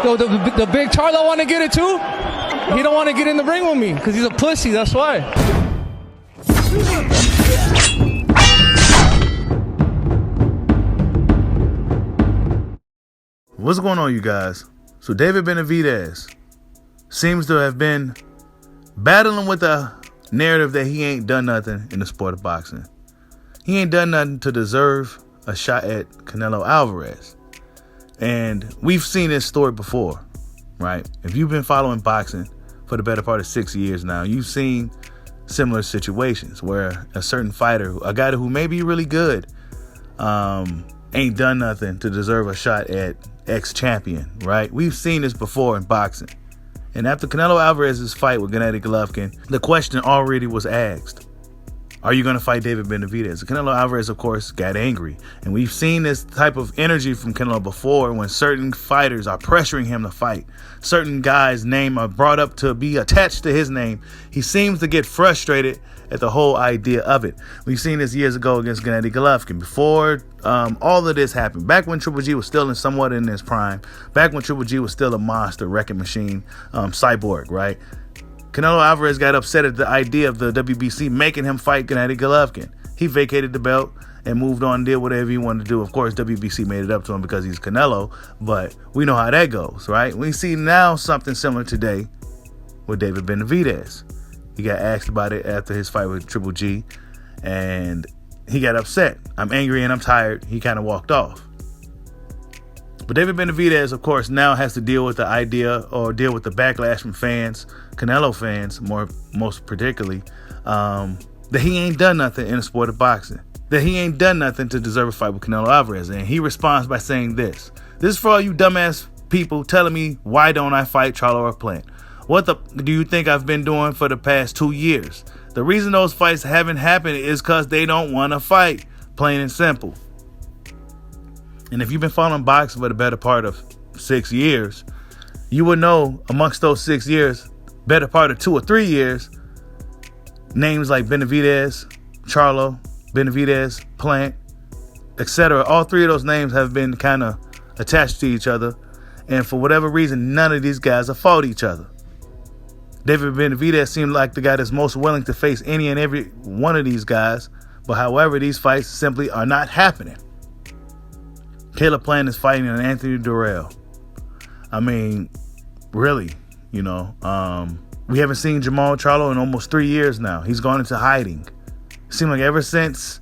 The big Charlo want to get it too. He don't want to get in the ring with me because he's a pussy. That's why. What's going on, you guys? So David Benavidez seems to have been battling with the narrative that he ain't done nothing in the sport of boxing. He ain't done nothing to deserve a shot at Canelo Alvarez. And we've seen this story before, right? If you've been following boxing for the better part of 6 years now, you've seen similar situations where a certain fighter, a guy who may be really good, ain't done nothing to deserve a shot at ex-champion, right? We've seen this before in boxing. And after Canelo Alvarez's fight with Gennady Golovkin, the question already was asked. Are you going to fight David Benavidez? Canelo Alvarez, of course, got angry. And we've seen this type of energy from Canelo before when certain fighters are pressuring him to fight. Certain guys' name are brought up to be attached to his name. He seems to get frustrated at the whole idea of it. We've seen this years ago against Gennady Golovkin. Before all of this happened, back when Triple G was still somewhat in his prime, back when Triple G was still a monster, wrecking machine, cyborg, right? Canelo Alvarez got upset at the idea of the WBC making him fight Gennady Golovkin. He vacated the belt and moved on and did whatever he wanted to do. Of course, WBC made it up to him because he's Canelo, but we know how that goes, right? We see now something similar today with David Benavidez. He got asked about it after his fight with Triple G, and he got upset. I'm angry and I'm tired. He kind of walked off. But David Benavidez, of course, now has to deal with the idea or deal with the backlash from fans, Canelo fans, most particularly, that he ain't done nothing in the sport of boxing, that he ain't done nothing to deserve a fight with Canelo Alvarez. And he responds by saying this. This is for all you dumbass people telling me, why don't I fight Charlo or Plant? What do you think I've been doing for the past 2 years? The reason those fights haven't happened is because they don't want to fight, plain and simple. And if you've been following boxing for the better part of 6 years, you would know amongst those 6 years, better part of 2 or 3 years, names like Benavidez, Charlo, Benavidez, Plant, etc. All three of those names have been kind of attached to each other. And for whatever reason, none of these guys have fought each other. David Benavidez seemed like the guy that's most willing to face any and every one of these guys. But however, these fights simply are not happening. Caleb Plant is fighting an Anthony Durrell. I mean, really, we haven't seen Jamal Charlo in almost 3 years now. He's gone into hiding. It seemed like ever since,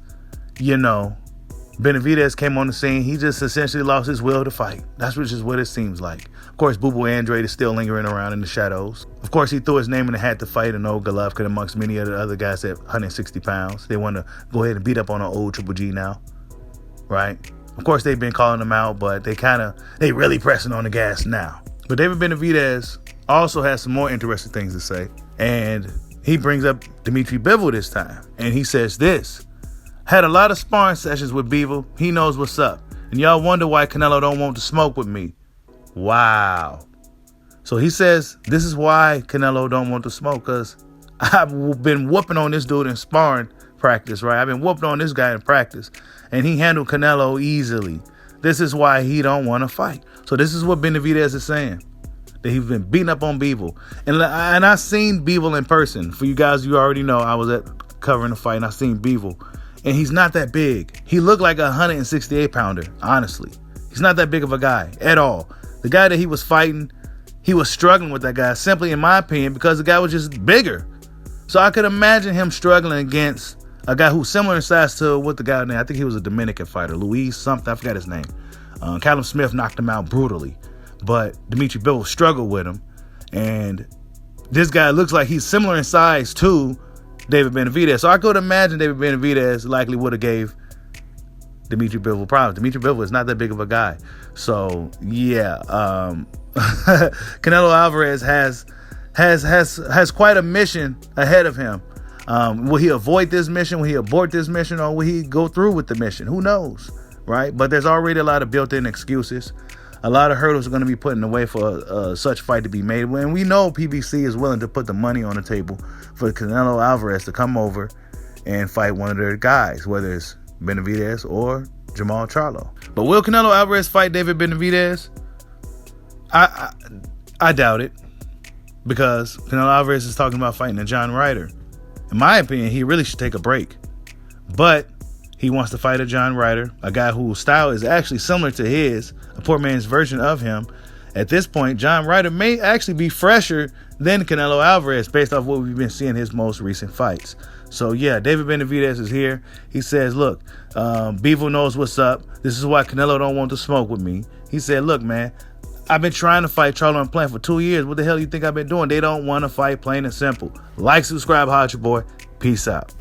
Benavidez came on the scene, he just essentially lost his will to fight. That's just what it seems like. Of course, Bivol Andrade is still lingering around in the shadows. Of course, he threw his name in the hat to fight an old Golovkin amongst many of the other guys at 160 pounds. They want to go ahead and beat up on an old Triple G now, right? Of course, they've been calling him out, but they really pressing on the gas now. But David Benavidez also has some more interesting things to say. And he brings up Dimitri Bivol this time. And he says this. Had a lot of sparring sessions with Bivol. He knows what's up. And y'all wonder why Canelo don't want to smoke with me. Wow. So he says this is why Canelo don't want to smoke, because I've been whooping on this dude in sparring practice, right? I've been whooping on this guy in practice, and he handled Canelo easily. This is why he don't want to fight. So this is what Benavidez is saying, that he's been beating up on Bivol. And I've seen Bivol in person. For you guys, you already know I was at covering the fight, and I seen Bivol. And he's not that big. He looked like a 168 pounder, honestly. He's not that big of a guy at all. The guy that he was fighting, he was struggling with that guy, simply in my opinion, because the guy was just bigger. So I could imagine him struggling against a guy who's similar in size to what the guy named, I think he was a Dominican fighter, Luis something, I forgot his name. Callum Smith knocked him out brutally, but Dimitri Bivol struggled with him. And this guy looks like he's similar in size to David Benavidez. So I could imagine David Benavidez likely would have gave Dimitri Bivol problems. Dimitri Bivol is not that big of a guy. So yeah, Canelo Alvarez has quite a mission ahead of him. Will he avoid this mission? Will he abort this mission? Or will he go through with the mission? Who knows, right? But there's already a lot of built-in excuses. A lot of hurdles are going to be put in the way for such fight to be made. And we know PBC is willing to put the money on the table for Canelo Alvarez to come over and fight one of their guys, whether it's Benavidez or Jamal Charlo. But will Canelo Alvarez fight David Benavidez? I doubt it, because Canelo Alvarez is talking about fighting a John Ryder. In my opinion, he really should take a break. But he wants to fight a John Ryder, a guy whose style is actually similar to his, a poor man's version of him. At this point, John Ryder may actually be fresher than Canelo Alvarez based off what we've been seeing his most recent fights. So yeah, David Benavidez is here. He says, look, Bivol knows what's up. This is why Canelo don't want to smoke with me. He said, look, man, I've been trying to fight Charlo and Plant for 2 years. What the hell do you think I've been doing? They don't want to fight, plain and simple. Like, subscribe, holla at your boy. Peace out.